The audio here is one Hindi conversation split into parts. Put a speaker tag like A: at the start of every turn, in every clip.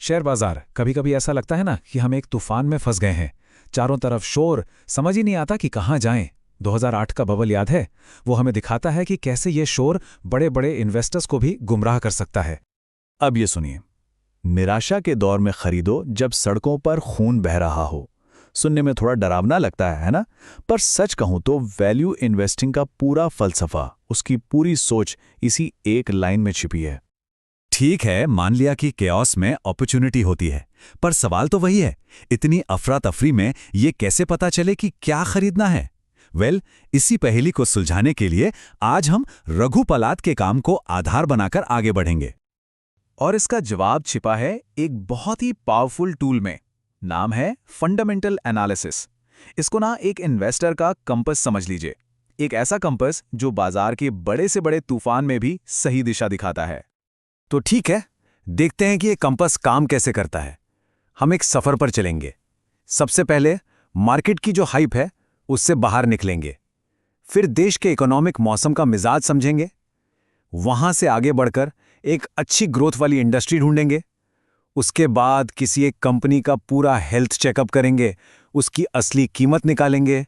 A: शेयर बाजार, कभी कभी ऐसा लगता है ना कि हम एक तूफान में फंस गए हैं। चारों तरफ शोर, समझ ही नहीं आता कि कहाँ जाएं। 2008 का बबल याद है? वो हमें दिखाता है कि कैसे ये शोर बड़े बड़े इन्वेस्टर्स को भी गुमराह कर सकता है।
B: अब ये सुनिए, निराशा के दौर में खरीदो जब सड़कों पर खून बह रहा हो। सुनने में थोड़ा डरावना लगता है ना? पर सच कहूं तो वैल्यू इन्वेस्टिंग का पूरा फलसफा, उसकी पूरी सोच इसी एक लाइन में छिपी है।
C: ठीक है, मान लिया कि केओस में अपॉर्चुनिटी होती है, पर सवाल तो वही है, इतनी अफरा तफरी में ये कैसे पता चले कि क्या खरीदना है? इसी पहेली को सुलझाने के लिए आज हम रघु पलात के काम को आधार बनाकर आगे बढ़ेंगे।
A: और इसका जवाब छिपा है एक बहुत ही पावरफुल टूल में। नाम है फंडामेंटल एनालिसिस। इसको ना एक इन्वेस्टर का कंपस समझ लीजिए। एक ऐसा कंपस जो बाजार के बड़े से बड़े तूफान में भी सही दिशा दिखाता है।
C: तो ठीक है, देखते हैं कि ये कंपास काम कैसे करता है। हम एक सफर पर चलेंगे। सबसे पहले मार्केट की जो हाइप है उससे बाहर निकलेंगे, फिर देश के इकोनॉमिक मौसम का मिजाज समझेंगे, वहां से आगे बढ़कर एक अच्छी ग्रोथ वाली इंडस्ट्री ढूंढेंगे, उसके बाद किसी एक कंपनी का पूरा हेल्थ चेकअप करेंगे, उसकी असली कीमत निकालेंगे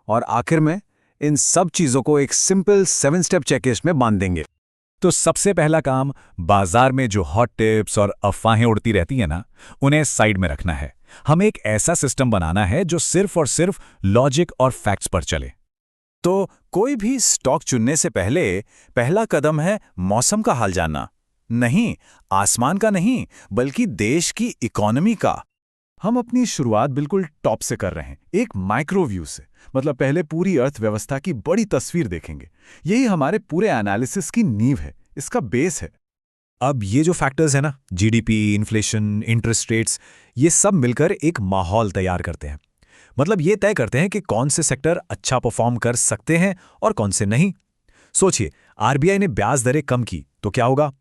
C: और आखिर में इन सब चीजों को एक सिंपल 7 स्टेप चेकलिस्ट में बांध देंगे। तो सबसे पहला काम, बाजार में जो हॉट टिप्स और अफवाहें उड़ती रहती हैं ना, उन्हें साइड में रखना है। हमें एक ऐसा सिस्टम बनाना है जो सिर्फ और सिर्फ लॉजिक और फैक्ट्स पर चले। तो कोई भी स्टॉक चुनने से पहले पहला कदम है मौसम का हाल जानना। नहीं, आसमान का नहीं, बल्कि देश की इकोनॉमी का।
B: हम अपनी शुरुआत बिल्कुल टॉप से कर रहे हैं, एक माइक्रो व्यू से। मतलब पहले पूरी अर्थव्यवस्था की बड़ी तस्वीर देखेंगे। यही हमारे पूरे एनालिसिस की नींव है, इसका बेस है।
C: अब ये जो फैक्टर्स है ना, जीडीपी, इन्फ्लेशन, इंटरेस्ट रेट्स, ये सब मिलकर एक माहौल तैयार करते हैं। मतलब ये तय करते हैं कि कौन से सेक्टर अच्छा परफॉर्म कर सकते हैं और कौन से नहीं। सोचिए, आरबीआई ने ब्याज दरें कम की तो क्या होगा?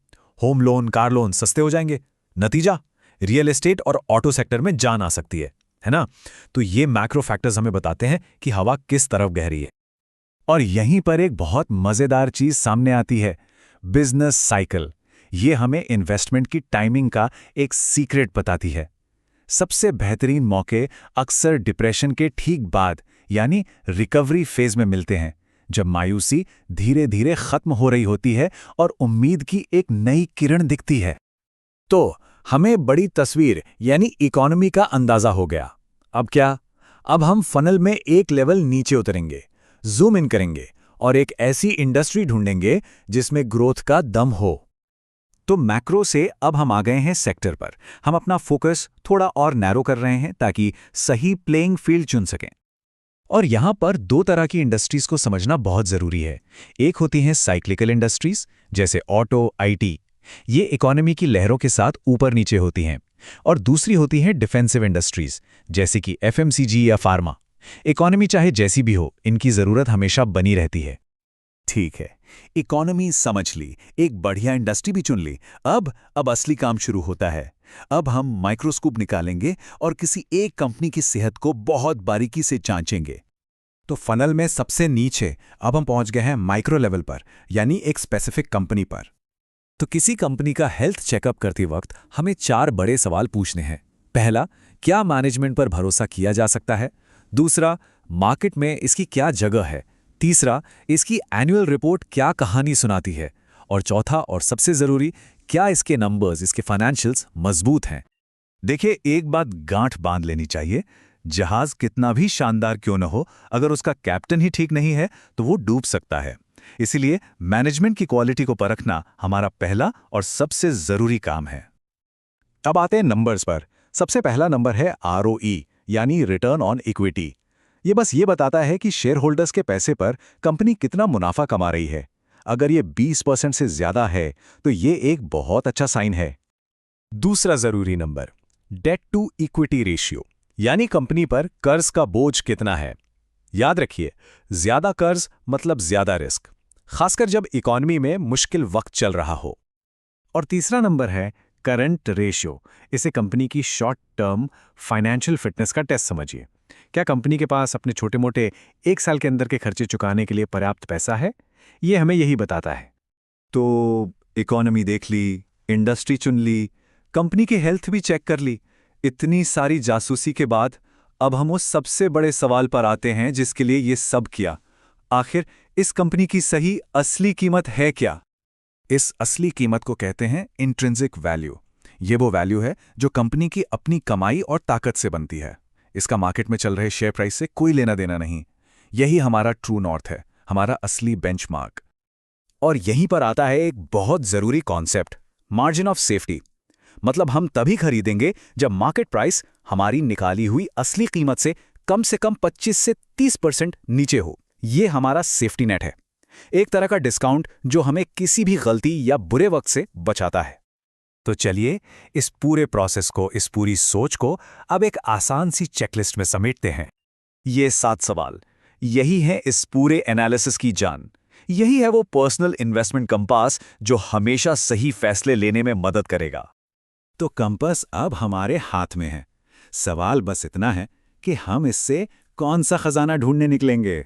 C: होम लोन, कार लोन सस्ते हो जाएंगे। नतीजा, रियल एस्टेट और ऑटो सेक्टर में जान आ सकती है ना? तो ये मैक्रो फैक्टर्स हमें बताते हैं कि हवा किस तरफ गह रही है। और यहीं पर एक बहुत मजेदार चीज सामने आती है, बिजनेस साइकिल। ये हमें इन्वेस्टमेंट की टाइमिंग का एक सीक्रेट बताती है। सबसे बेहतरीन मौके अक्सर डिप्रेशन के ठीक बाद, यानी रिकवरी फेज में मिलते हैं, जब मायूसी धीरे धीरे खत्म हो रही होती है और उम्मीद की एक नई किरण दिखती है। तो हमें बड़ी तस्वीर यानी इकोनॉमी का अंदाजा हो गया। अब क्या? अब हम फनल में एक लेवल नीचे उतरेंगे, जूम इन करेंगे और एक ऐसी इंडस्ट्री ढूंढेंगे जिसमें ग्रोथ का दम हो। तो मैक्रो से अब हम आ गए हैं सेक्टर पर। हम अपना फोकस थोड़ा और नैरो कर रहे हैं ताकि सही प्लेइंग फील्ड चुन सकें। और यहां पर दो तरह की इंडस्ट्रीज को समझना बहुत जरूरी है। एक होती हैं साइक्लिकल इंडस्ट्रीज, जैसे ऑटो, आईटी। ये इकोनॉमी की लहरों के साथ ऊपर नीचे होती हैं। और दूसरी होती हैं डिफेंसिव इंडस्ट्रीज, जैसे कि एफएमसीजी या फार्मा। इकोनॉमी चाहे जैसी भी हो, इनकी जरूरत हमेशा बनी रहती है।
B: ठीक है, इकोनॉमी समझ ली, एक बढ़िया इंडस्ट्री भी चुन ली। अब असली काम शुरू होता है। अब हम माइक्रोस्कोप निकालेंगे और किसी एक कंपनी की सेहत को बहुत बारीकी से जांचेंगे।
C: तो फनल में सबसे नीचे अब हम पहुंच गए हैं माइक्रो लेवल पर, यानी एक स्पेसिफिक कंपनी पर। तो किसी कंपनी का हेल्थ चेकअप करते वक्त हमें 4 बड़े सवाल पूछने हैं। पहला, क्या मैनेजमेंट पर भरोसा किया जा सकता है? दूसरा, मार्केट में इसकी क्या जगह है? तीसरा, इसकी एनुअल रिपोर्ट क्या कहानी सुनाती है? और चौथा और सबसे जरूरी, क्या इसके नंबर्स, इसके फाइनेंशियल्स मजबूत हैं?
B: देखिए, एक बात गांठ बांध लेनी चाहिए, जहाज कितना भी शानदार क्यों न हो, अगर उसका कैप्टन ही ठीक नहीं है तो वो डूब सकता है। इसीलिए मैनेजमेंट की क्वालिटी को परखना हमारा पहला और सबसे जरूरी काम है।
C: अब आते हैं नंबर्स पर। सबसे पहला नंबर है आरओई, यानी रिटर्न ऑन इक्विटी। ये बस ये बताता है कि शेयर होल्डर्स के पैसे पर कंपनी कितना मुनाफा कमा रही है। अगर ये 20% से ज्यादा है तो ये एक बहुत अच्छा साइन है। दूसरा जरूरी number, debt to equity ratio, यानी कंपनी पर कर्ज का बोझ कितना है। याद रखिए, ज्यादा कर्ज मतलब ज्यादा रिस्क, खासकर जब इकोनॉमी में मुश्किल वक्त चल रहा हो। और तीसरा नंबर है करंट रेशियो। इसे कंपनी की शॉर्ट टर्म फाइनेंशियल फिटनेस का टेस्ट समझिए। क्या कंपनी के पास अपने छोटे मोटे 1 साल के अंदर के खर्चे चुकाने के लिए पर्याप्त पैसा है? ये हमें यही बताता है।
B: तो इकोनॉमी देख ली, इंडस्ट्री चुन ली,
C: कंपनी की हेल्थ भी चेक कर ली। इतनी सारी जासूसी के बाद अब हम उस सबसे बड़े सवाल पर आते हैं जिसके लिए ये सब किया। आखिर इस कंपनी की सही असली कीमत है क्या?
B: इस असली कीमत को कहते हैं इंट्रिंसिक वैल्यू। ये वो वैल्यू है जो कंपनी की अपनी कमाई और ताकत से बनती है। इसका मार्केट में चल रहे शेयर प्राइस से कोई लेना देना नहीं। यही हमारा ट्रू नॉर्थ है, हमारा असली बेंचमार्क।
A: और यहीं पर आता है एक बहुत जरूरी कॉन्सेप्ट, मार्जिन ऑफ सेफ्टी। मतलब हम तभी खरीदेंगे जब मार्केट प्राइस हमारी निकाली हुई असली कीमत से कम 25 से 30% नीचे हो। ये हमारा सेफ्टी नेट है, एक तरह का डिस्काउंट जो हमें किसी भी गलती या बुरे वक्त से बचाता है।
C: तो चलिए इस पूरे प्रोसेस को, इस पूरी सोच को अब एक आसान सी चेकलिस्ट में समेटते हैं।
A: ये 7 सवाल, यही है इस पूरे एनालिसिस की जान। यही है वो पर्सनल इन्वेस्टमेंट कंपास जो हमेशा सही फैसले लेने में मदद करेगा।
B: तो कंपास अब हमारे हाथ में है। सवाल बस इतना है कि हम इससे कौन सा खजाना ढूंढने निकलेंगे।